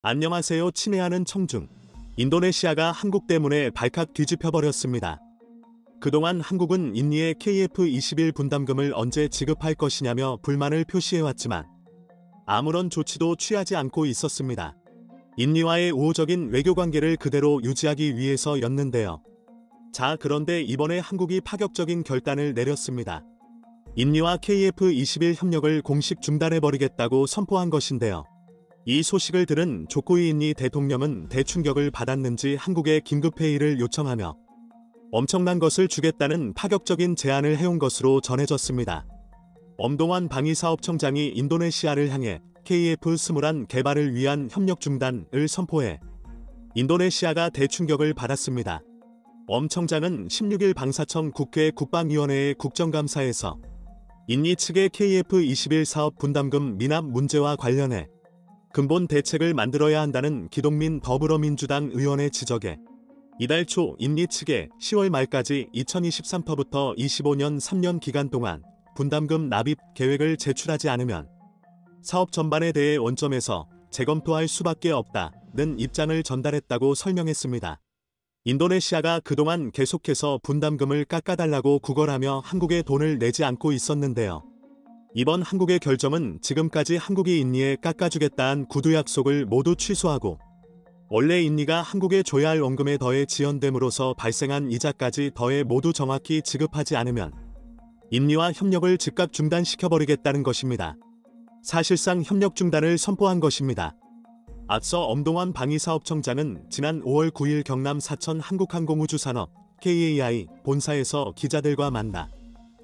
안녕하세요. 친애하는 청중. 인도네시아가 한국 때문에 발칵 뒤집혀버렸습니다. 그동안 한국은 인니의 KF-21 분담금을 언제 지급할 것이냐며 불만을 표시해왔지만 아무런 조치도 취하지 않고 있었습니다. 인니와의 우호적인 외교관계를 그대로 유지하기 위해서였는데요. 자, 그런데 이번에 한국이 파격적인 결단을 내렸습니다. 인니와 KF-21 협력을 공식 중단해버리겠다고 선포한 것인데요. 이 소식을 들은 조코이 인니 대통령은 대충격을 받았는지 한국에 긴급회의를 요청하며 엄청난 것을 주겠다는 파격적인 제안을 해온 것으로 전해졌습니다. 엄동환 방위사업청장이 인도네시아를 향해 KF-21 개발을 위한 협력 중단을 선포해 인도네시아가 대충격을 받았습니다. 엄 청장은 16일 방사청 국회 국방위원회의 국정감사에서 인니 측의 KF-21 사업 분담금 미납 문제와 관련해 근본 대책을 만들어야 한다는 기동민 더불어민주당 의원의 지적에 이달 초 인니 측에 10월 말까지 2023부터 25년 3년 기간 동안 분담금 납입 계획을 제출하지 않으면 사업 전반에 대해 원점에서 재검토할 수밖에 없다는 입장을 전달했다고 설명했습니다. 인도네시아가 그동안 계속해서 분담금을 깎아달라고 구걸하며 한국에 돈을 내지 않고 있었는데요. 이번 한국의 결정은 지금까지 한국이 인니에 깎아주겠다는 구두 약속을 모두 취소하고 원래 인니가 한국에 줘야 할 원금에 더해 지연됨으로써 발생한 이자까지 더해 모두 정확히 지급하지 않으면 인니와 협력을 즉각 중단시켜버리겠다는 것입니다. 사실상 협력 중단을 선포한 것입니다. 앞서 엄동환 방위사업청장은 지난 5월 9일 경남 사천 한국항공우주산업 KAI 본사에서 기자들과 만나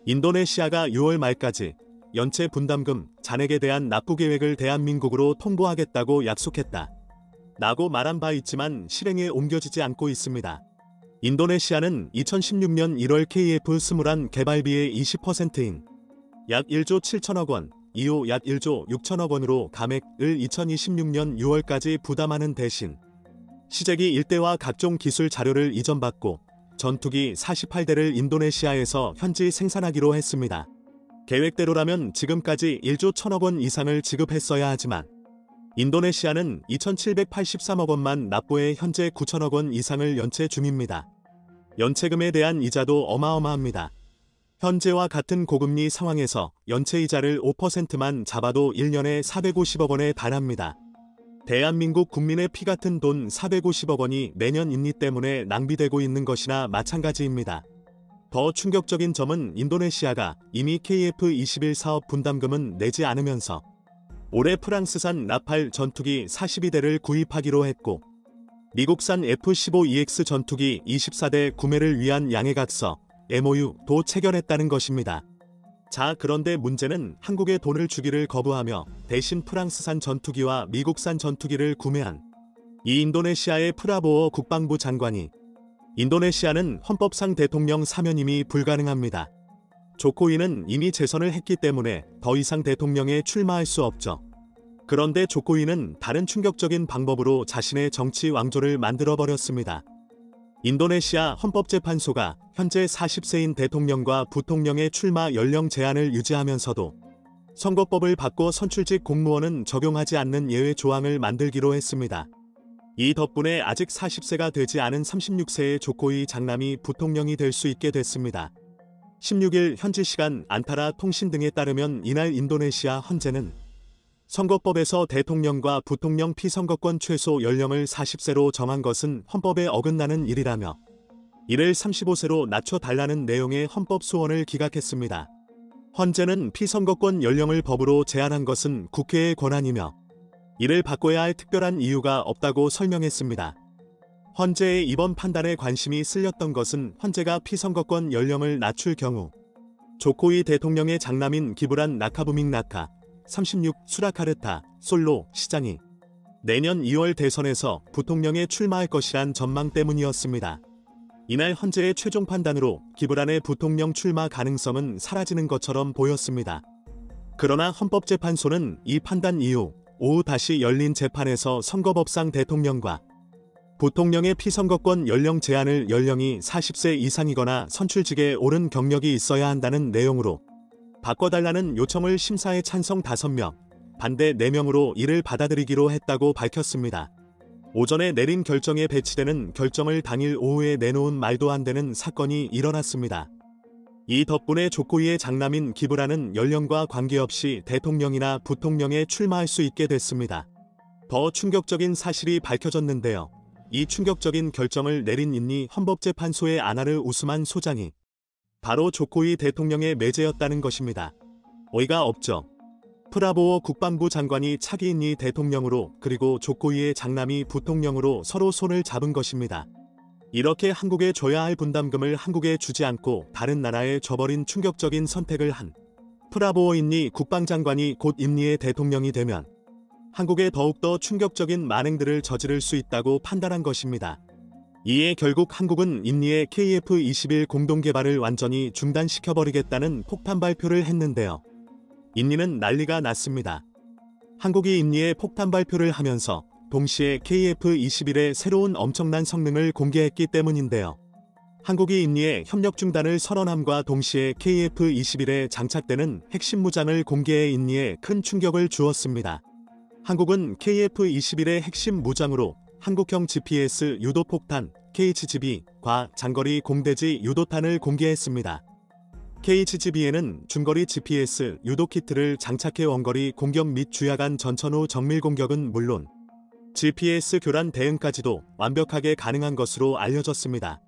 인도네시아가 6월 말까지 연체 분담금 잔액에 대한 납부 계획을 대한민국으로 통보하겠다고 약속했다 라고 말한 바 있지만 실행에 옮겨지지 않고 있습니다. 인도네시아는 2016년 1월 KF-21 개발비의 20%인 약 1조 7천억 원, 이후 약 1조 6천억 원으로 감액을 2026년 6월까지 부담하는 대신 시제기 일대와 각종 기술 자료를 이전받고 전투기 48대를 인도네시아에서 현지 생산하기로 했습니다. 계획대로라면 지금까지 1조 1천억 원 이상을 지급했어야 하지만 인도네시아는 2,783억 원만 납부해 현재 9천억 원 이상을 연체 중입니다. 연체금에 대한 이자도 어마어마합니다. 현재와 같은 고금리 상황에서 연체이자를 5%만 잡아도 1년에 450억 원에 달합니다. 대한민국 국민의 피 같은 돈 450억 원이 매년 인니 때문에 낭비되고 있는 것이나 마찬가지입니다. 더 충격적인 점은 인도네시아가 이미 KF-21 사업 분담금은 내지 않으면서 올해 프랑스산 라팔 전투기 42대를 구입하기로 했고 미국산 F-15EX 전투기 24대 구매를 위한 양해각서 MOU도 체결했다는 것입니다. 자, 그런데 문제는 한국에 돈을 주기를 거부하며 대신 프랑스산 전투기와 미국산 전투기를 구매한 이 인도네시아의 프라보어 국방부 장관이 인도네시아는 헌법상 대통령 사면임이 불가능합니다. 조코이는 이미 재선을 했기 때문에 더 이상 대통령에 출마할 수 없죠. 그런데 조코이는 다른 충격적인 방법으로 자신의 정치 왕조를 만들어버렸습니다. 인도네시아 헌법재판소가 현재 40세인 대통령과 부통령의 출마 연령 제한을 유지하면서도 선거법을 바꿔 선출직 공무원은 적용하지 않는 예외 조항을 만들기로 했습니다. 이 덕분에 아직 40세가 되지 않은 36세의 조코이 장남이 부통령이 될 수 있게 됐습니다. 16일 현지 시간 안타라 통신 등에 따르면 이날 인도네시아 헌재는 선거법에서 대통령과 부통령 피선거권 최소 연령을 40세로 정한 것은 헌법에 어긋나는 일이라며 이를 35세로 낮춰달라는 내용의 헌법 소원을 기각했습니다. 헌재는 피선거권 연령을 법으로 제한한 것은 국회의 권한이며 이를 바꿔야 할 특별한 이유가 없다고 설명했습니다. 헌재의 이번 판단에 관심이 쓸렸던 것은 헌재가 피선거권 연령을 낮출 경우 조코이 대통령의 장남인 기브란 라카부밍 라카 36 수라카르타 솔로 시장이 내년 2월 대선에서 부통령에 출마할 것이란 전망 때문이었습니다. 이날 헌재의 최종 판단으로 기브란의 부통령 출마 가능성은 사라지는 것처럼 보였습니다. 그러나 헌법재판소는 이 판단 이후 오후 다시 열린 재판에서 선거법상 대통령과 부통령의 피선거권 연령 제한을 연령이 40세 이상이거나 선출직에 오른 경력이 있어야 한다는 내용으로 바꿔달라는 요청을 심사에 찬성 5명, 반대 4명으로 이를 받아들이기로 했다고 밝혔습니다. 오전에 내린 결정에 배치되는 결정을 당일 오후에 내놓은 말도 안 되는 사건이 일어났습니다. 이 덕분에 조코이의 장남인 기브라는 연령과 관계없이 대통령이나 부통령에 출마할 수 있게 됐습니다. 더 충격적인 사실이 밝혀졌는데요. 이 충격적인 결정을 내린 인니 헌법재판소의 아나르 우스만 소장이 바로 조코이 대통령의 매제였다는 것입니다. 어이가 없죠. 프라보오 국방부 장관이 차기 인니 대통령으로 그리고 조코이의 장남이 부통령으로 서로 손을 잡은 것입니다. 이렇게 한국에 줘야 할 분담금을 한국에 주지 않고 다른 나라에 줘버린 충격적인 선택을 한 프라보오 인니 국방장관이 곧 인니의 대통령이 되면 한국에 더욱더 충격적인 만행들을 저지를 수 있다고 판단한 것입니다. 이에 결국 한국은 인니의 KF-21 공동개발을 완전히 중단시켜버리겠다는 폭탄 발표를 했는데요. 인니는 난리가 났습니다. 한국이 인니의 폭탄 발표를 하면서 동시에 KF-21의 새로운 엄청난 성능을 공개했기 때문인데요. 한국이 인니의 협력 중단을 선언함과 동시에 KF-21에 장착되는 핵심 무장을 공개해 인니에 큰 충격을 주었습니다. 한국은 KF-21의 핵심 무장으로 한국형 GPS 유도폭탄 KHGB과 장거리 공대지 유도탄을 공개했습니다. KHGB에는 중거리 GPS 유도 키트를 장착해 원거리 공격 및 주야간 전천 후 정밀 공격은 물론 GPS 교란 대응까지도 완벽하게 가능한 것으로 알려졌습니다.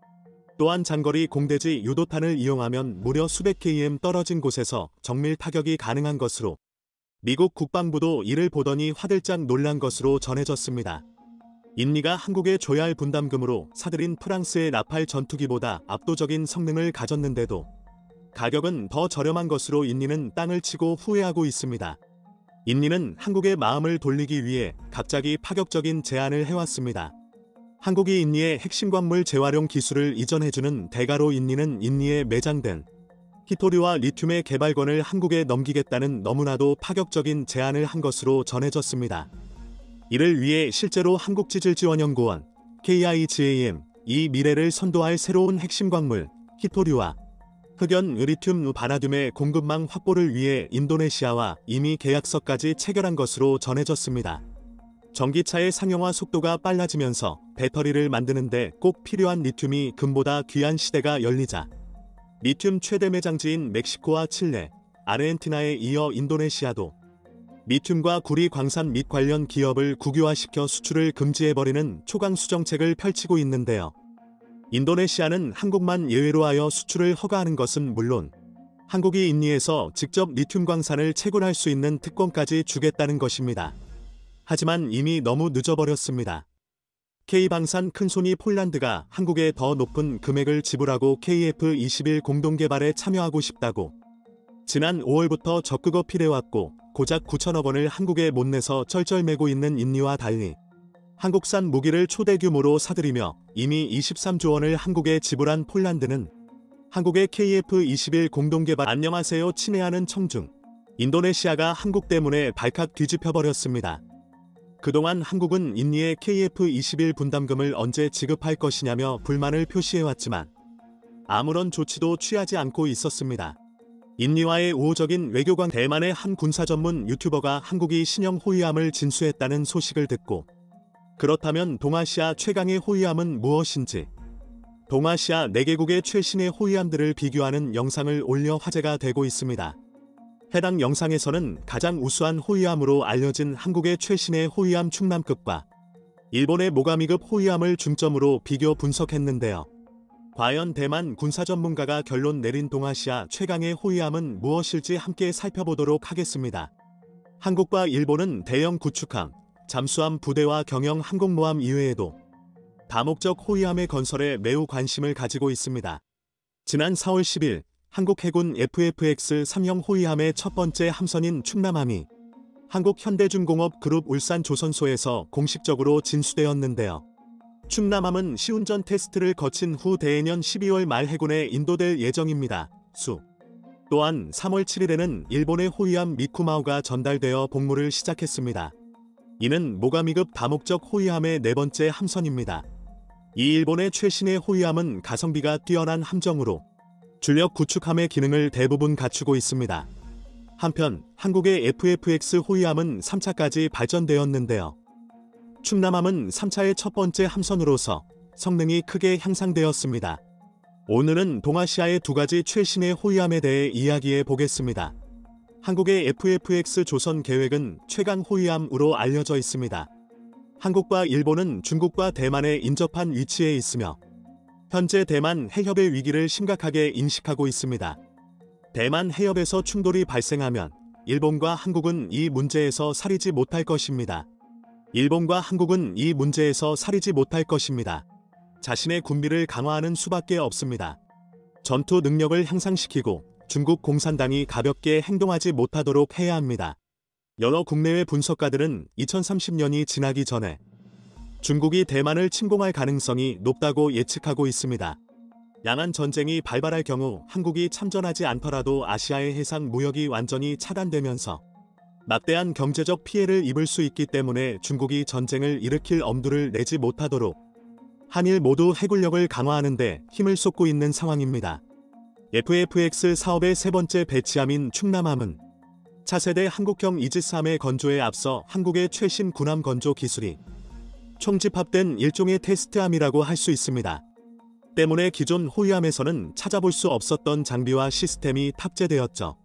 또한 장거리 공대지 유도탄을 이용하면 무려 수백 km 떨어진 곳에서 정밀 타격이 가능한 것으로 미국 국방부도 이를 보더니 화들짝 놀란 것으로 전해졌습니다. 인니가 한국에 줘야 할 분담금으로 사들인 프랑스의 라팔 전투기보다 압도적인 성능을 가졌는데도 가격은 더 저렴한 것으로 인니는 땅을 치고 후회하고 있습니다. 인니는 한국의 마음을 돌리기 위해 갑자기 파격적인 제안을 해왔습니다. 한국이 인니의 핵심 광물 재활용 기술을 이전해주는 대가로 인니는 인니에 매장된 히토리와 리튬의 개발권을 한국에 넘기겠다는 너무나도 파격적인 제안을 한 것으로 전해졌습니다. 이를 위해 실제로 한국지질지원연구원 KIGAM 이 미래를 선도할 새로운 핵심 광물 히토리와 흑연 리튬 바나듐의 공급망 확보를 위해 인도네시아와 이미 계약서까지 체결한 것으로 전해졌습니다. 전기차의 상용화 속도가 빨라지면서 배터리를 만드는데 꼭 필요한 리튬이 금보다 귀한 시대가 열리자 리튬 최대 매장지인 멕시코와 칠레, 아르헨티나에 이어 인도네시아도 리튬과 구리 광산 및 관련 기업을 국유화시켜 수출을 금지해버리는 초강수 정책을 펼치고 있는데요. 인도네시아는 한국만 예외로 하여 수출을 허가하는 것은 물론 한국이 인니에서 직접 리튬 광산을 채굴할 수 있는 특권까지 주겠다는 것입니다. 하지만 이미 너무 늦어버렸습니다. K방산 큰손이 폴란드가 한국에 더 높은 금액을 지불하고 KF-21 공동개발에 참여하고 싶다고 지난 5월부터 적극 어필해왔고 고작 9천억 원을 한국에 못 내서 쩔쩔매고 있는 인니와 달리 한국산 무기를 초대규모로 사들이며 이미 23조 원을 한국에 지불한 폴란드는 한국의 KF-21 공동개발 안녕하세요 친애하는 청중 인도네시아가 한국 때문에 발칵 뒤집혀버렸습니다. 그동안 한국은 인니의 KF-21 분담금을 언제 지급할 것이냐며 불만을 표시해왔지만 아무런 조치도 취하지 않고 있었습니다. 인니와의 우호적인 외교관 대만의 한 군사 전문 유튜버가 한국이 신형 호위함을 진수했다는 소식을 듣고 그렇다면 동아시아 최강의 호위함은 무엇인지 동아시아 4개국의 최신의 호위함들을 비교하는 영상을 올려 화제가 되고 있습니다. 해당 영상에서는 가장 우수한 호위함으로 알려진 한국의 최신의 호위함 충남급과 일본의 모가미급 호위함을 중점으로 비교 분석했는데요. 과연 대만 군사 전문가가 결론 내린 동아시아 최강의 호위함은 무엇일지 함께 살펴보도록 하겠습니다. 한국과 일본은 대형 구축함, 잠수함 부대와 경영 항공모함 이외에도 다목적 호위함의 건설에 매우 관심을 가지고 있습니다. 지난 4월 10일 한국 해군 FFX 3형 호위함의 첫 번째 함선인 충남함이 한국현대중공업 그룹 울산조선소에서 공식적으로 진수되었는데요. 충남함은 시운전 테스트를 거친 후 대해년 12월 말 해군에 인도될 예정입니다. 또한 3월 7일에는 일본의 호위함 미쿠마오가 전달되어 복무를 시작했습니다. 이는 모가미급 다목적 호위함의 4번째 함선입니다. 이 일본의 최신의 호위함은 가성비가 뛰어난 함정으로 주력 구축함의 기능을 대부분 갖추고 있습니다. 한편 한국의 FFX 호위함은 3차까지 발전되었는데요. 충남함은 3차의 첫 번째 함선으로서 성능이 크게 향상되었습니다. 오늘은 동아시아의 두 가지 최신의 호위함에 대해 이야기해 보겠습니다. 한국의 FFX 조선 계획은 최강 호위함으로 알려져 있습니다. 한국과 일본은 중국과 대만에 인접한 위치에 있으며 현재 대만 해협의 위기를 심각하게 인식하고 있습니다. 대만 해협에서 충돌이 발생하면 일본과 한국은 이 문제에서 살이지 못할 것입니다. 일본과 한국은 이 문제에서 살이지 못할 것입니다. 자신의 군비를 강화하는 수밖에 없습니다. 전투 능력을 향상시키고 중국 공산당이 가볍게 행동하지 못하도록 해야 합니다. 여러 국내외 분석가들은 2030년이 지나기 전에 중국이 대만을 침공할 가능성이 높다고 예측하고 있습니다. 양안 전쟁이 발발할 경우 한국이 참전하지 않더라도 아시아의 해상 무역이 완전히 차단되면서 막대한 경제적 피해를 입을 수 있기 때문에 중국이 전쟁을 일으킬 엄두를 내지 못하도록 한일 모두 해군력을 강화하는 데 힘을 쏟고 있는 상황입니다. FFX 사업의 세 번째 배치함인 충남함은 차세대 한국형 이지스함의 건조에 앞서 한국의 최신 군함 건조 기술이 총집합된 일종의 테스트함이라고 할 수 있습니다. 때문에 기존 호위함에서는 찾아볼 수 없었던 장비와 시스템이 탑재되었죠.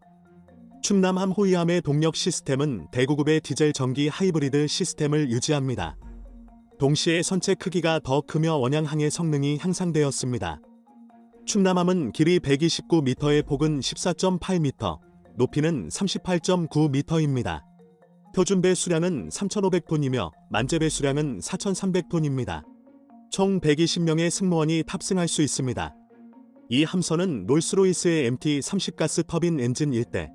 충남함 호위함의 동력 시스템은 대구급의 디젤 전기 하이브리드 시스템을 유지합니다. 동시에 선체 크기가 더 크며 원양항해 성능이 향상되었습니다. 충남함은 길이 129m에 폭은 14.8m, 높이는 38.9m입니다. 표준배 수량은 3,500톤이며 만재배 수량은 4,300톤입니다. 총 120명의 승무원이 탑승할 수 있습니다. 이 함선은 롤스로이스의 MT-30 가스 터빈 엔진 1대,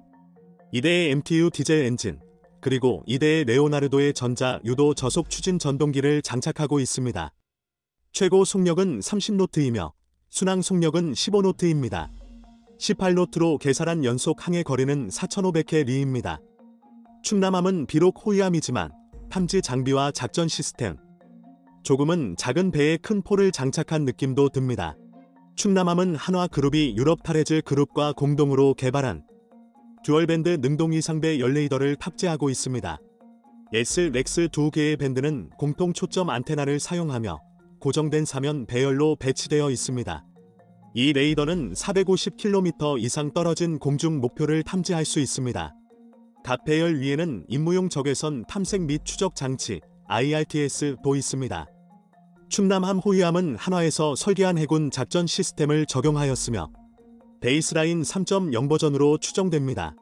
2대의 MTU 디젤 엔진, 그리고 2대의 레오나르도의 전자 유도 저속 추진 전동기를 장착하고 있습니다. 최고 속력은 30노트이며 순항 속력은 15노트입니다. 18노트로 계산한 연속 항해 거리는 4,500캐리입니다. 충남함은 비록 호위함이지만 탐지 장비와 작전 시스템, 조금은 작은 배에 큰 포를 장착한 느낌도 듭니다. 충남함은 한화그룹이 유럽타레즈 그룹과 공동으로 개발한 듀얼밴드 능동 이상배 열레이더를 탑재하고 있습니다. S-렉스 두 개의 밴드는 공통 초점 안테나를 사용하며 고정된 사면 배열로 배치되어 있습니다. 이 레이더는 450km 이상 떨어진 공중 목표를 탐지할 수 있습니다. 각 배열 위에는 임무용 적외선 탐색 및 추적 장치 IRTS도 있습니다. 충남함 호위함은 한화에서 설계한 해군 작전 시스템을 적용하였으며 베이스라인 3.0 버전으로 추정됩니다.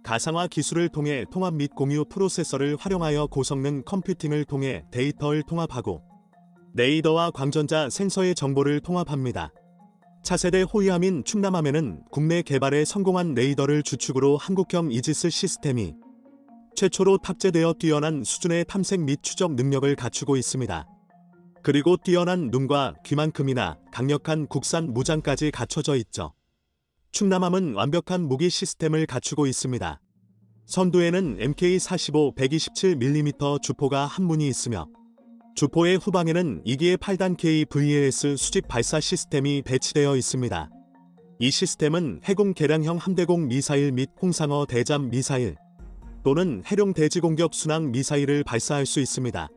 가상화 기술을 통해 통합 및 공유 프로세서를 활용하여 고성능 컴퓨팅을 통해 데이터를 통합하고 레이더와 광전자 센서의 정보를 통합합니다. 차세대 호위함인 충남함에는 국내 개발에 성공한 레이더를 주축으로 한국형 이지스 시스템이 최초로 탑재되어 뛰어난 수준의 탐색 및 추적 능력을 갖추고 있습니다. 그리고 뛰어난 눈과 귀만큼이나 강력한 국산 무장까지 갖춰져 있죠. 충남함은 완벽한 무기 시스템을 갖추고 있습니다. 선두에는 MK45 127mm 주포가 한 문이 있으며 주포의 후방에는 2기의 8단 KVAS 수직 발사 시스템이 배치되어 있습니다. 이 시스템은 해군 개량형 함대공 미사일 및 홍상어 대잠 미사일 또는 해룡 대지공격 순항 미사일을 발사할 수 있습니다.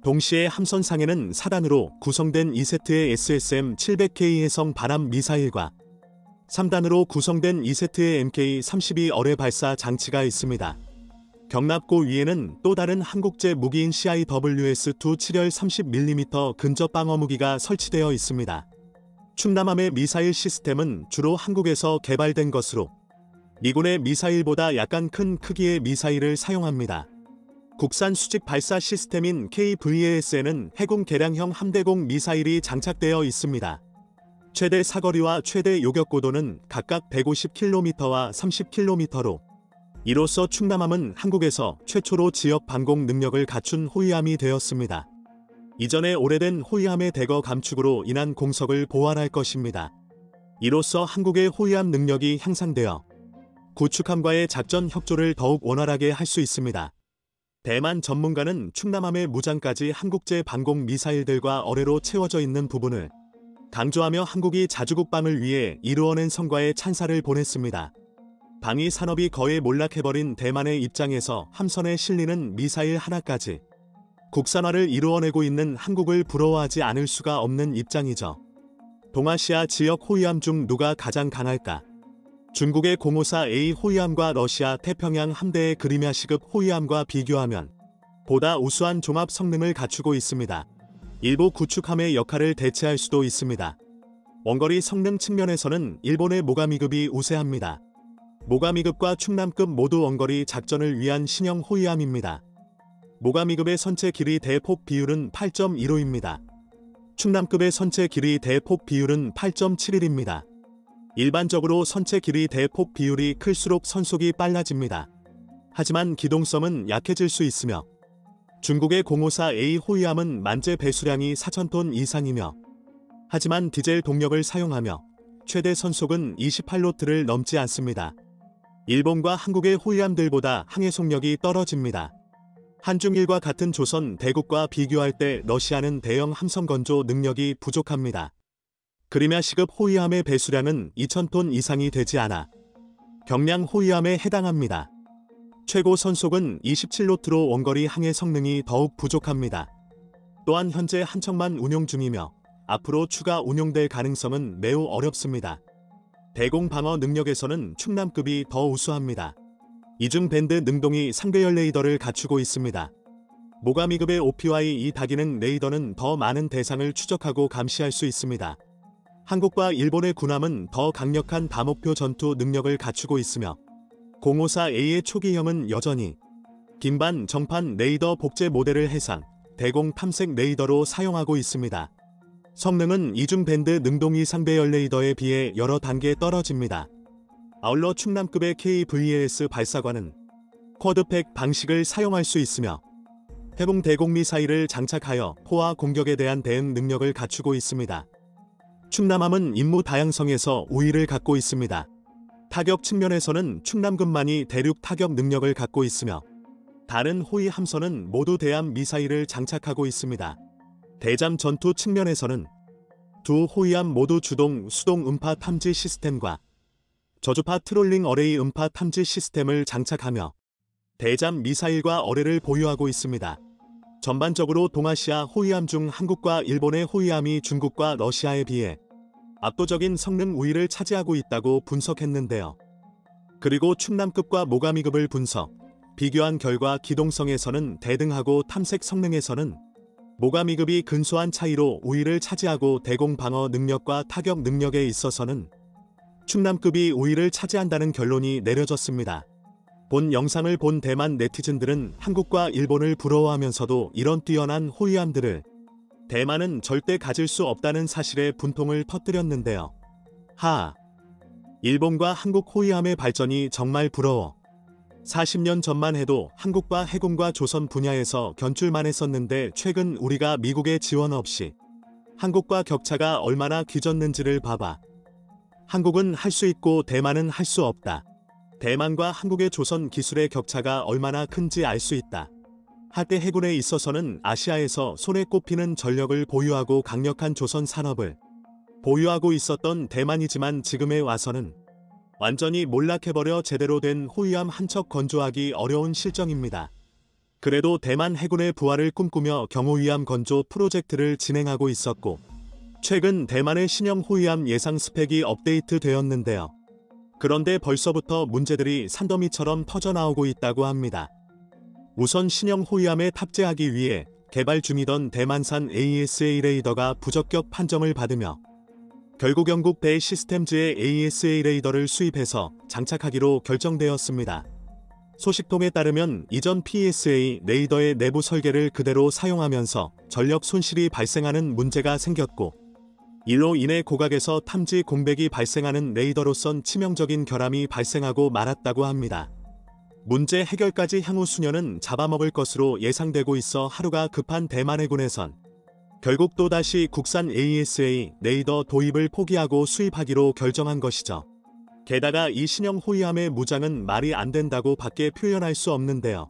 동시에 함선상에는 4단으로 구성된 2세트의 SSM-700K 해성 바람 미사일과 3단으로 구성된 2세트의 MK-32 어뢰 발사 장치가 있습니다. 경납고 위에는 또 다른 한국제 무기인 CIWS-2 7열 30mm 근접 방어 무기가 설치되어 있습니다. 충남함의 미사일 시스템은 주로 한국에서 개발된 것으로 미군의 미사일보다 약간 큰 크기의 미사일을 사용합니다. 국산 수직 발사 시스템인 KVAS에는 해군 개량형 함대공 미사일이 장착되어 있습니다. 최대 사거리와 최대 요격고도는 각각 150km와 30km로 이로써 충남함은 한국에서 최초로 지역 방공 능력을 갖춘 호위함이 되었습니다. 이전에 오래된 호위함의 대거 감축으로 인한 공석을 보완할 것입니다. 이로써 한국의 호위함 능력이 향상되어 구축함과의 작전 협조를 더욱 원활하게 할 수 있습니다. 대만 전문가는 충남함의 무장까지 한국제 방공 미사일들과 어뢰로 채워져 있는 부분을 강조하며 한국이 자주국방을 위해 이루어낸 성과에 찬사를 보냈습니다. 방위 산업이 거의 몰락해버린 대만의 입장에서 함선에 실리는 미사일 하나까지 국산화를 이루어내고 있는 한국을 부러워하지 않을 수가 없는 입장이죠. 동아시아 지역 호위함 중 누가 가장 강할까? 중국의 054A 호위함과 러시아 태평양 함대의 그리미아 시급 호위함과 비교하면 보다 우수한 종합 성능을 갖추고 있습니다. 일부 구축함의 역할을 대체할 수도 있습니다. 원거리 성능 측면에서는 일본의 모가미급이 우세합니다. 모가미급과 충남급 모두 원거리 작전을 위한 신형 호위함입니다. 모가미급의 선체 길이 대폭 비율은 8.15입니다. 충남급의 선체 길이 대폭 비율은 8.71입니다. 일반적으로 선체 길이 대폭 비율이 클수록 선속이 빨라집니다. 하지만 기동성은 약해질 수 있으며 중국의 054A 호위함은 만재 배수량이 4,000톤 이상이며 하지만 디젤 동력을 사용하며 최대 선속은 28노트를 넘지 않습니다. 일본과 한국의 호위함들보다 항해 속력이 떨어집니다. 한중일과 같은 조선 대국과 비교할 때 러시아는 대형 함선 건조 능력이 부족합니다. 그리미아 시급 호위함의 배수량은 2,000톤 이상이 되지 않아 경량 호위함에 해당합니다. 최고 선속은 27노트로 원거리 항해 성능이 더욱 부족합니다. 또한 현재 한 척만 운용 중이며 앞으로 추가 운용될 가능성은 매우 어렵습니다. 대공 방어 능력에서는 충남급이 더 우수합니다. 이중 밴드 능동이 상배열 레이더를 갖추고 있습니다. 모가미급의 OPY-2 다기능 레이더는 더 많은 대상을 추적하고 감시할 수 있습니다. 한국과 일본의 군함은 더 강력한 다목표 전투 능력을 갖추고 있으며 054A의 초기형은 여전히 긴반 정판 레이더 복제 모델을 해상, 대공 탐색 레이더로 사용하고 있습니다. 성능은 이중 밴드 능동이 상배열 레이더에 비해 여러 단계 떨어집니다. 아울러 충남급의 KVAS 발사관은 쿼드팩 방식을 사용할 수 있으며 해붕 대공 미사일을 장착하여 포화 공격에 대한 대응 능력을 갖추고 있습니다. 충남함은 임무 다양성에서 우위를 갖고 있습니다. 타격 측면에서는 충남급만이 대륙 타격 능력을 갖고 있으며 다른 호위 함선은 모두 대함 미사일을 장착하고 있습니다. 대잠 전투 측면에서는 두 호위함 모두 주동 수동 음파 탐지 시스템과 저주파 트롤링 어레이 음파 탐지 시스템을 장착하며 대잠 미사일과 어뢰를 보유하고 있습니다. 전반적으로 동아시아 호위함 중 한국과 일본의 호위함이 중국과 러시아에 비해 압도적인 성능 우위를 차지하고 있다고 분석했는데요. 그리고 충남급과 모가미급을 분석, 비교한 결과 기동성에서는 대등하고 탐색 성능에서는 모가미급이 근소한 차이로 우위를 차지하고 대공 방어 능력과 타격 능력에 있어서는 충남급이 우위를 차지한다는 결론이 내려졌습니다. 본 영상을 본 대만 네티즌들은 한국과 일본을 부러워하면서도 이런 뛰어난 호위함들을 대만은 절대 가질 수 없다는 사실에 분통을 터뜨렸는데요. 일본과 한국 호위함의 발전이 정말 부러워. 40년 전만 해도 한국과 해군과 조선 분야에서 견줄만 했었는데 최근 우리가 미국의 지원 없이 한국과 격차가 얼마나 뒤졌는지를 봐봐. 한국은 할 수 있고 대만은 할 수 없다. 대만과 한국의 조선 기술의 격차가 얼마나 큰지 알 수 있다. 한때 해군에 있어서는 아시아에서 손에 꼽히는 전력을 보유하고 강력한 조선 산업을 보유하고 있었던 대만이지만 지금에 와서는 완전히 몰락해버려 제대로 된 호위함 한 척 건조하기 어려운 실정입니다. 그래도 대만 해군의 부활을 꿈꾸며 경호위함 건조 프로젝트를 진행하고 있었고 최근 대만의 신형 호위함 예상 스펙이 업데이트 되었는데요. 그런데 벌써부터 문제들이 산더미처럼 퍼져나오고 있다고 합니다. 우선 신형 호위함에 탑재하기 위해 개발 중이던 대만산 AESA 레이더가 부적격 판정을 받으며 결국 영국 배 시스템즈의 AESA 레이더를 수입해서 장착하기로 결정되었습니다. 소식통에 따르면 이전 PSA 레이더의 내부 설계를 그대로 사용하면서 전력 손실이 발생하는 문제가 생겼고 이로 인해 고각에서 탐지 공백이 발생하는 레이더로선 치명적인 결함이 발생하고 말았다고 합니다. 문제 해결까지 향후 수년은 잡아먹을 것으로 예상되고 있어 하루가 급한 대만 해군에선 결국 또다시 국산 AESA 레이더 도입을 포기하고 수입하기로 결정한 것이죠. 게다가 이 신형 호위함의 무장은 말이 안 된다고 밖에 표현할 수 없는데요.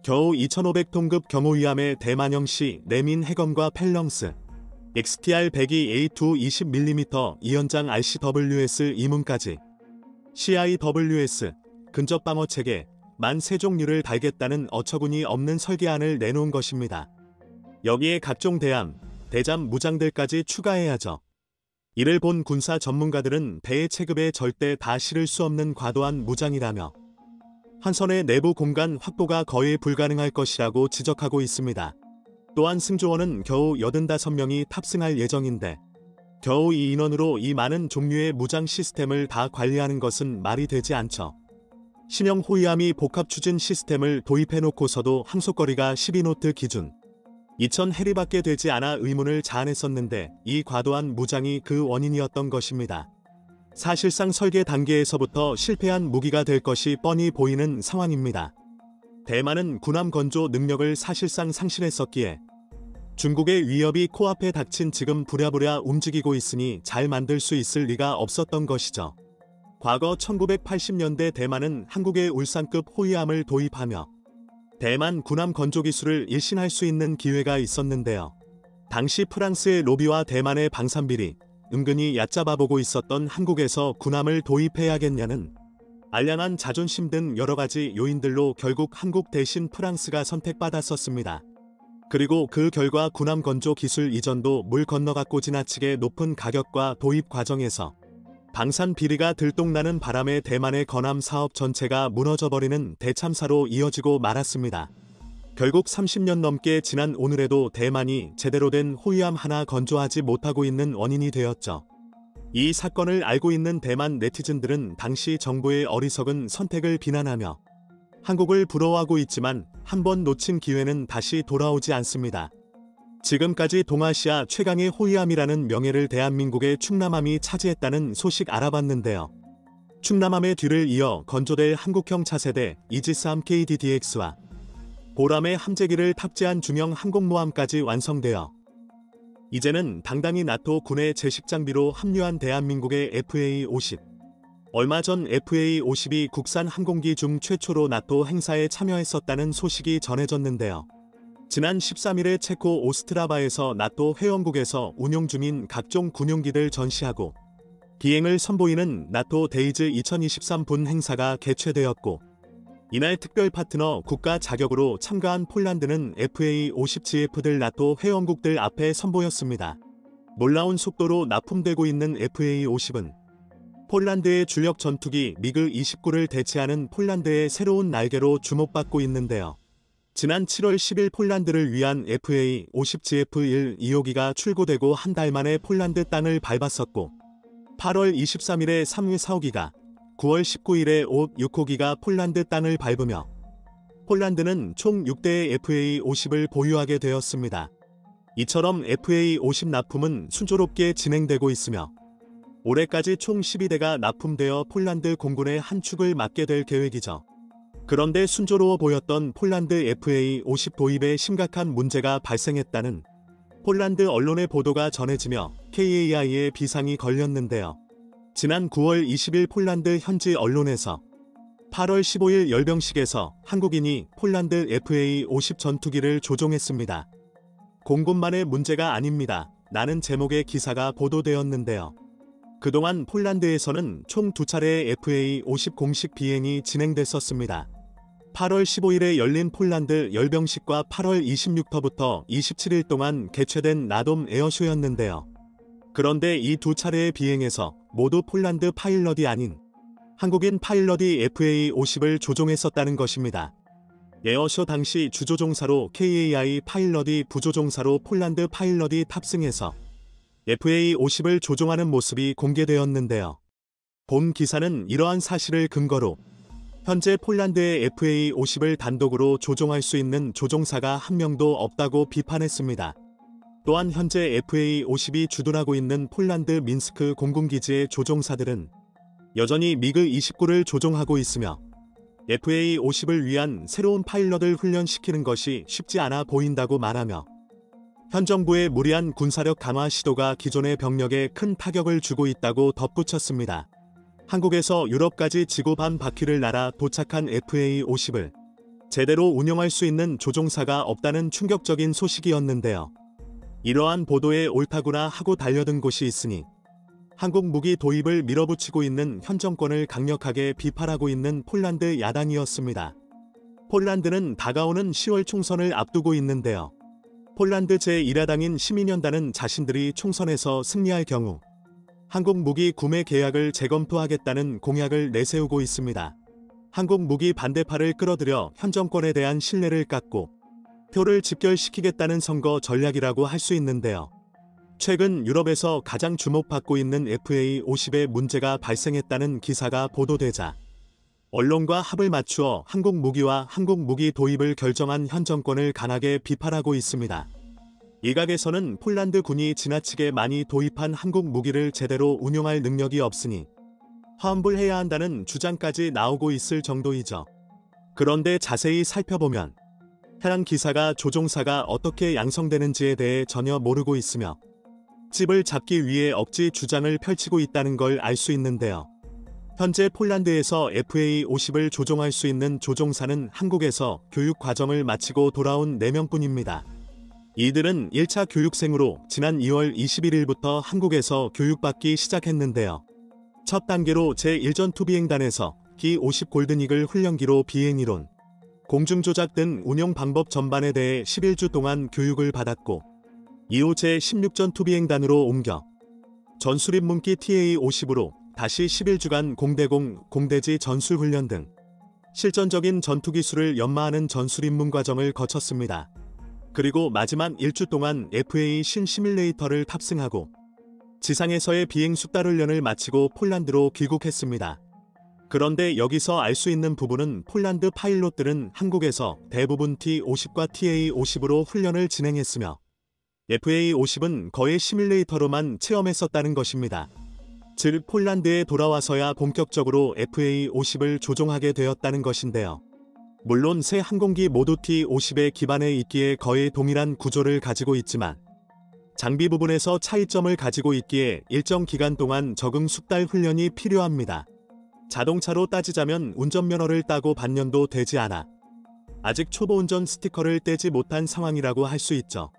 겨우 2500톤급 경호위함의 대만형시 내민 해검과 펠렁스 XTR-102A2 20mm 이연장 RCWS 이문까지 CIWS 근접 방어 체계 만3종류를 달겠다는 어처구니 없는 설계안을 내놓은 것입니다. 여기에 각종 대함, 대잠 무장들까지 추가해야죠. 이를 본 군사 전문가들은 배의 체급에 절대 다 실을 수 없는 과도한 무장이라며 한선의 내부 공간 확보가 거의 불가능할 것이라고 지적하고 있습니다. 또한 승조원은 겨우 85명이 탑승할 예정인데 겨우 이 인원으로 이 많은 종류의 무장 시스템을 다 관리하는 것은 말이 되지 않죠. 신형 호위함이 복합 추진 시스템을 도입해놓고서도 항속거리가 12노트 기준 2000해리밖에 되지 않아 의문을 자아냈었는데 이 과도한 무장이 그 원인이었던 것입니다. 사실상 설계 단계에서부터 실패한 무기가 될 것이 뻔히 보이는 상황입니다. 대만은 군함 건조 능력을 사실상 상실했었기에 중국의 위협이 코앞에 닥친 지금 부랴부랴 움직이고 있으니 잘 만들 수 있을 리가 없었던 것이죠. 과거 1980년대 대만은 한국의 울산급 호위함을 도입하며 대만 군함 건조 기술을 일신할 수 있는 기회가 있었는데요. 당시 프랑스의 로비와 대만의 방산비리, 은근히 얕잡아보고 있었던 한국에서 군함을 도입해야겠냐는 알량한 자존심 등 여러가지 요인들로 결국 한국 대신 프랑스가 선택받았었습니다. 그리고 그 결과 군함 건조 기술 이전도 물 건너갔고 지나치게 높은 가격과 도입 과정에서 방산 비리가 들통나는 바람에 대만의 건함 사업 전체가 무너져버리는 대참사로 이어지고 말았습니다. 결국 30년 넘게 지난 오늘에도 대만이 제대로 된 호위함 하나 건조하지 못하고 있는 원인이 되었죠. 이 사건을 알고 있는 대만 네티즌들은 당시 정부의 어리석은 선택을 비난하며 한국을 부러워하고 있지만 한 번 놓친 기회는 다시 돌아오지 않습니다. 지금까지 동아시아 최강의 호위함이라는 명예를 대한민국의 충남함이 차지했다는 소식 알아봤는데요. 충남함의 뒤를 이어 건조될 한국형 차세대 이지스-함 KDDX와 보람의 함재기를 탑재한 중형 항공모함까지 완성되어 이제는 당당히 나토 군의 제식 장비로 합류한 대한민국의 FA-50. 얼마 전 FA-50이 국산 항공기 중 최초로 나토 행사에 참여했었다는 소식이 전해졌는데요. 지난 13일에 체코 오스트라바에서 나토 회원국에서 운용 중인 각종 군용기들 전시하고 비행을 선보이는 나토 데이즈 2023 분 행사가 개최되었고 이날 특별 파트너 국가 자격으로 참가한 폴란드는 FA-50GF들 나토 회원국들 앞에 선보였습니다. 놀라운 속도로 납품되고 있는 FA-50은 폴란드의 주력 전투기 미그-29를 대체하는 폴란드의 새로운 날개로 주목받고 있는데요. 지난 7월 10일 폴란드를 위한 FA-50GF1 2호기가 출고되고 한 달 만에 폴란드 땅을 밟았었고 8월 23일에 3위 4호기가 9월 19일에 5, 6호기가 폴란드 땅을 밟으며 폴란드는 총 6대의 FA-50을 보유하게 되었습니다. 이처럼 FA-50 납품은 순조롭게 진행되고 있으며 올해까지 총 12대가 납품되어 폴란드 공군의 한 축을 맡게 될 계획이죠. 그런데 순조로워 보였던 폴란드 FA-50 도입에 심각한 문제가 발생했다는 폴란드 언론의 보도가 전해지며 KAI에 비상이 걸렸는데요. 지난 9월 20일 폴란드 현지 언론에서 8월 15일 열병식에서 한국인이 폴란드 FA-50 전투기를 조종했습니다. 공군만의 문제가 아닙니다. 라는 제목의 기사가 보도되었는데요. 그동안 폴란드에서는 총 2차례의 FA-50 공식 비행이 진행됐었습니다. 8월 15일에 열린 폴란드 열병식과 8월 26일부터 27일 동안 개최된 나돔 에어쇼였는데요. 그런데 이 두 차례의 비행에서 모두 폴란드 파일럿이 아닌 한국인 파일럿이 FA-50을 조종했었다는 것입니다. 에어쇼 당시 주조종사로 KAI 파일럿이 부조종사로 폴란드 파일럿이 탑승해서 FA-50을 조종하는 모습이 공개되었는데요. 본 기사는 이러한 사실을 근거로 현재 폴란드의 FA-50을 단독으로 조종할 수 있는 조종사가 한 명도 없다고 비판했습니다. 또한 현재 FA-50이 주둔하고 있는 폴란드 민스크 공군기지의 조종사들은 여전히 미그-29를 조종하고 있으며 FA-50을 위한 새로운 파일럿을 훈련시키는 것이 쉽지 않아 보인다고 말하며 현 정부의 무리한 군사력 강화 시도가 기존의 병력에 큰 타격을 주고 있다고 덧붙였습니다. 한국에서 유럽까지 지구 반 바퀴를 날아 도착한 FA-50을 제대로 운영할 수 있는 조종사가 없다는 충격적인 소식이었는데요. 이러한 보도에 옳다구나 하고 달려든 곳이 있으니 한국 무기 도입을 밀어붙이고 있는 현 정권을 강력하게 비판하고 있는 폴란드 야당이었습니다. 폴란드는 다가오는 10월 총선을 앞두고 있는데요. 폴란드 제1야당인 시민연단은 자신들이 총선에서 승리할 경우 한국 무기 구매 계약을 재검토하겠다는 공약을 내세우고 있습니다. 한국 무기 반대파를 끌어들여 현 정권에 대한 신뢰를 깎고 표를 집결시키겠다는 선거 전략이라고 할 수 있는데요. 최근 유럽에서 가장 주목받고 있는 FA50에 문제가 발생했다는 기사가 보도되자 언론과 합을 맞추어 한국 무기와 한국 무기 도입을 결정한 현 정권을 강하게 비판하고 있습니다. 일각에서는 폴란드 군이 지나치게 많이 도입한 한국 무기를 제대로 운용할 능력이 없으니 환불해야 한다는 주장까지 나오고 있을 정도이죠. 그런데 자세히 살펴보면 해당 기사가 조종사가 어떻게 양성되는지에 대해 전혀 모르고 있으며 찝을 잡기 위해 억지 주장을 펼치고 있다는 걸 알 수 있는데요. 현재 폴란드에서 FA50을 조종할 수 있는 조종사는 한국에서 교육 과정을 마치고 돌아온 4명뿐입니다. 이들은 1차 교육생으로 지난 2월 21일부터 한국에서 교육받기 시작했는데요. 첫 단계로 제1전 투비행단에서 기50 골든이글 훈련기로 비행이론, 공중조작 등 운용 방법 전반에 대해 11주 동안 교육을 받았고 이후 제16전 투비행단으로 옮겨 전술입문기 TA50으로 다시 11주간 공대공, 공대지 전술훈련 등 실전적인 전투기술을 연마하는 전술입문 과정을 거쳤습니다. 그리고 마지막 1주 동안 FA-신 시뮬레이터를 탑승하고 지상에서의 비행 숙달훈련을 마치고 폴란드로 귀국했습니다. 그런데 여기서 알 수 있는 부분은 폴란드 파일럿들은 한국에서 대부분 T-50과 TA-50으로 훈련을 진행했으며 FA-50은 거의 시뮬레이터로만 체험했었다는 것입니다. 즉 폴란드에 돌아와서야 본격적으로 FA-50을 조종하게 되었다는 것인데요. 물론 새 항공기 모두 T-50의 기반에 있기에 거의 동일한 구조를 가지고 있지만 장비 부분에서 차이점을 가지고 있기에 일정 기간 동안 적응 숙달 훈련이 필요합니다. 자동차로 따지자면 운전면허를 따고 반년도 되지 않아 아직 초보 운전 스티커를 떼지 못한 상황이라고 할 수 있죠.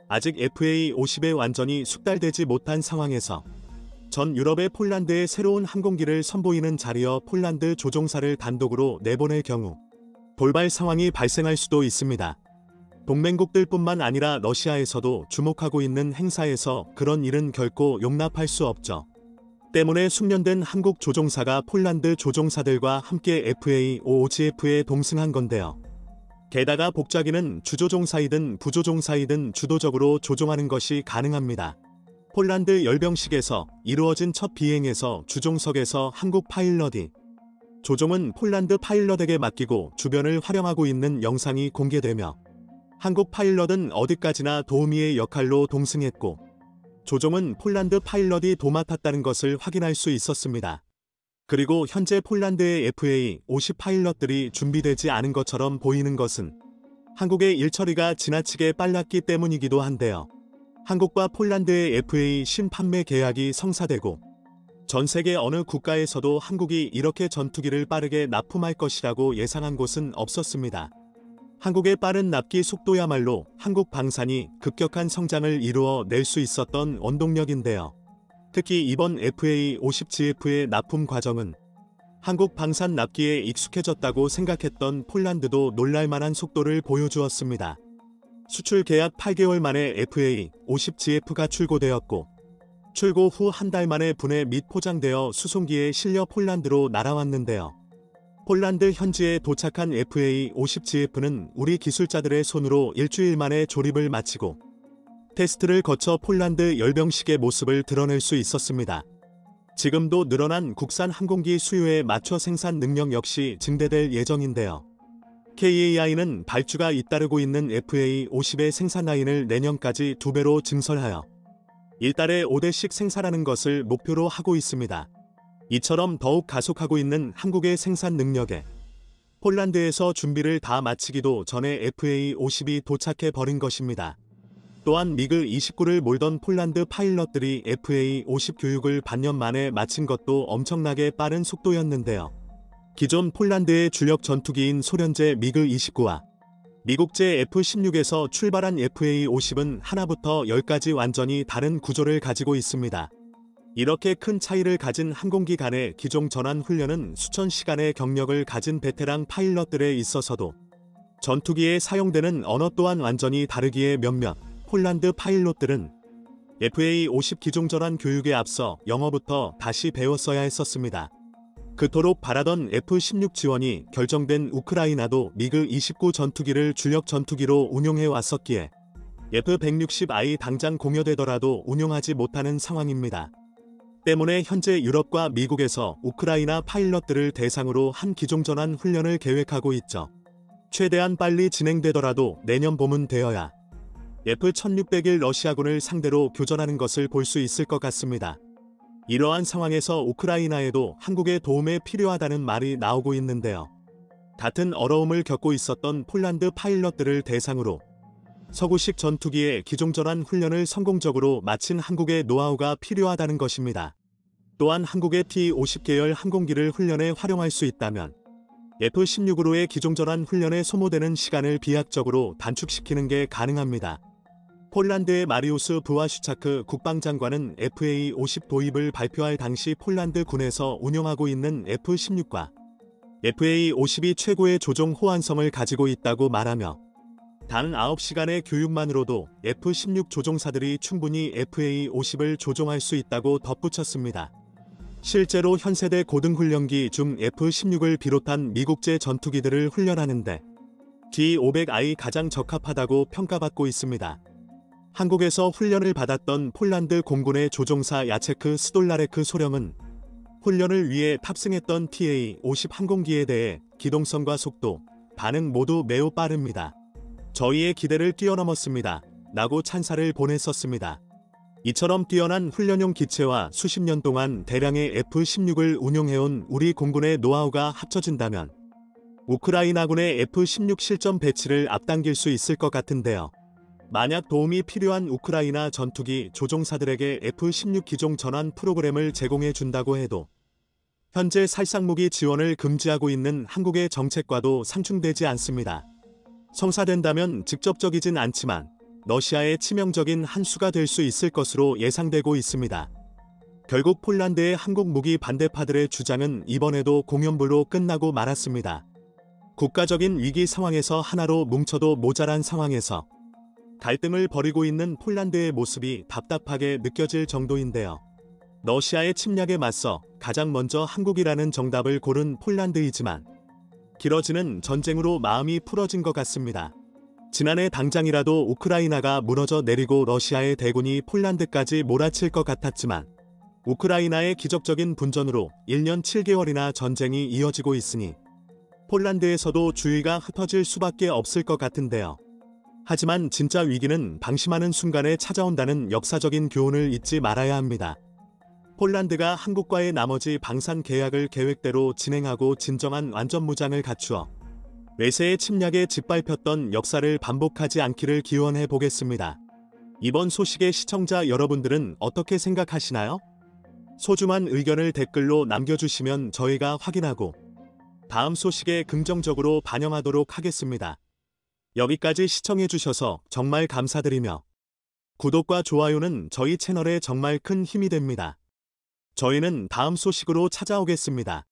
아직 FA-50에 완전히 숙달되지 못한 상황에서 전 유럽의 폴란드에 새로운 항공기를 선보이는 자리여 폴란드 조종사를 단독으로 내보낼 경우 돌발 상황이 발생할 수도 있습니다. 동맹국들뿐만 아니라 러시아에서도 주목하고 있는 행사에서 그런 일은 결코 용납할 수 없죠. 때문에 숙련된 한국 조종사가 폴란드 조종사들과 함께 FA-50F에 동승한 건데요. 게다가 복좌기는 주조종사이든 부조종사이든 주도적으로 조종하는 것이 가능합니다. 폴란드 열병식에서 이루어진 첫 비행에서 주종석에서 한국 파일럿이 조종은 폴란드 파일럿에게 맡기고 주변을 활용하고 있는 영상이 공개되며 한국 파일럿은 어디까지나 도우미의 역할로 동승했고 조종은 폴란드 파일럿이 도맡았다는 것을 확인할 수 있었습니다. 그리고 현재 폴란드의 FA-50 파일럿들이 준비되지 않은 것처럼 보이는 것은 한국의 일처리가 지나치게 빨랐기 때문이기도 한데요. 한국과 폴란드의 FA-신 판매 계약이 성사되고 전 세계 어느 국가에서도 한국이 이렇게 전투기를 빠르게 납품할 것이라고 예상한 곳은 없었습니다. 한국의 빠른 납기 속도야말로 한국 방산이 급격한 성장을 이루어 낼 수 있었던 원동력인데요. 특히 이번 FA-50GF의 납품 과정은 한국 방산 납기에 익숙해졌다고 생각했던 폴란드도 놀랄만한 속도를 보여주었습니다. 수출 계약 8개월 만에 FA-50GF가 출고되었고 출고 후 한 달 만에 분해 및 포장되어 수송기에 실려 폴란드로 날아왔는데요. 폴란드 현지에 도착한 FA-50GF는 우리 기술자들의 손으로 일주일 만에 조립을 마치고 테스트를 거쳐 폴란드 열병식의 모습을 드러낼 수 있었습니다. 지금도 늘어난 국산 항공기 수요에 맞춰 생산 능력 역시 증대될 예정인데요. KAI는 발주가 잇따르고 있는 FA-50의 생산 라인을 내년까지 2배로 증설하여 일달에 5대씩 생산하는 것을 목표로 하고 있습니다. 이처럼 더욱 가속하고 있는 한국의 생산 능력에 폴란드에서 준비를 다 마치기도 전에 FA-50이 도착해 버린 것입니다. 또한 미그-29를 몰던 폴란드 파일럿들이 FA-50 교육을 반년 만에 마친 것도 엄청나게 빠른 속도였는데요. 기존 폴란드의 주력 전투기인 소련제 미그-29와 미국제 F-16에서 출발한 FA-50은 하나부터 10까지 완전히 다른 구조를 가지고 있습니다. 이렇게 큰 차이를 가진 항공기 간의 기종 전환 훈련은 수천 시간의 경력을 가진 베테랑 파일럿들에 있어서도 전투기에 사용되는 언어 또한 완전히 다르기에 몇몇 폴란드 파일럿들은 FA-50 기종 전환 교육에 앞서 영어부터 다시 배웠어야 했었습니다. 그토록 바라던 F-16 지원이 결정된 우크라이나도 미그-29 전투기를 주력 전투기로 운용해 왔었기에 F-160I 당장 공여되더라도 운용하지 못하는 상황입니다. 때문에 현재 유럽과 미국에서 우크라이나 파일럿들을 대상으로 한 기종 전환 훈련을 계획하고 있죠. 최대한 빨리 진행되더라도 내년 봄은 되어야 F-1601 러시아군을 상대로 교전하는 것을 볼 수 있을 것 같습니다. 이러한 상황에서 우크라이나에도 한국의 도움에 필요하다는 말이 나오고 있는데요. 같은 어려움을 겪고 있었던 폴란드 파일럿들을 대상으로 서구식 전투기의 기종 전환 훈련을 성공적으로 마친 한국의 노하우가 필요하다는 것입니다. 또한 한국의 T-50 계열 항공기를 훈련에 활용할 수 있다면 F-16으로의 기종 전환 훈련에 소모되는 시간을 비약적으로 단축시키는 게 가능합니다. 폴란드의 마리우스 부와슈차크 국방장관은 FA-50 도입을 발표할 당시 폴란드 군에서 운용하고 있는 F-16과 FA-50이 최고의 조종 호환성을 가지고 있다고 말하며 단 9시간의 교육만으로도 F-16 조종사들이 충분히 FA-50을 조종할 수 있다고 덧붙였습니다. 실제로 현세대 고등훈련기 중 F-16을 비롯한 미국제 전투기들을 훈련하는데 D-500I 가장 적합하다고 평가받고 있습니다. 한국에서 훈련을 받았던 폴란드 공군의 조종사 야체크 스돌라레크 소령은 훈련을 위해 탑승했던 TA-50 항공기에 대해 기동성과 속도, 반응 모두 매우 빠릅니다. 저희의 기대를 뛰어넘었습니다. 라고 찬사를 보냈었습니다. 이처럼 뛰어난 훈련용 기체와 수십 년 동안 대량의 F-16을 운용해온 우리 공군의 노하우가 합쳐진다면 우크라이나군의 F-16 실전 배치를 앞당길 수 있을 것 같은데요. 만약 도움이 필요한 우크라이나 전투기 조종사들에게 F-16 기종 전환 프로그램을 제공해 준다고 해도 현재 살상무기 지원을 금지하고 있는 한국의 정책과도 상충되지 않습니다. 성사된다면 직접적이진 않지만 러시아의 치명적인 한 수가 될 수 있을 것으로 예상되고 있습니다. 결국 폴란드의 한국 무기 반대파들의 주장은 이번에도 공연불로 끝나고 말았습니다. 국가적인 위기 상황에서 하나로 뭉쳐도 모자란 상황에서 갈등을 벌이고 있는 폴란드의 모습이 답답하게 느껴질 정도인데요. 러시아의 침략에 맞서 가장 먼저 한국이라는 정답을 고른 폴란드이지만 길어지는 전쟁으로 마음이 풀어진 것 같습니다. 지난해 당장이라도 우크라이나가 무너져 내리고 러시아의 대군이 폴란드까지 몰아칠 것 같았지만 우크라이나의 기적적인 분전으로 1년 7개월이나 전쟁이 이어지고 있으니 폴란드에서도 주의가 흩어질 수밖에 없을 것 같은데요. 하지만 진짜 위기는 방심하는 순간에 찾아온다는 역사적인 교훈을 잊지 말아야 합니다. 폴란드가 한국과의 나머지 방산 계약을 계획대로 진행하고 진정한 완전무장을 갖추어 외세의 침략에 짓밟혔던 역사를 반복하지 않기를 기원해 보겠습니다. 이번 소식의 시청자 여러분들은 어떻게 생각하시나요? 소중한 의견을 댓글로 남겨주시면 저희가 확인하고 다음 소식에 긍정적으로 반영하도록 하겠습니다. 여기까지 시청해주셔서 정말 감사드리며 구독과 좋아요는 저희 채널에 정말 큰 힘이 됩니다. 저희는 다음 소식으로 찾아오겠습니다.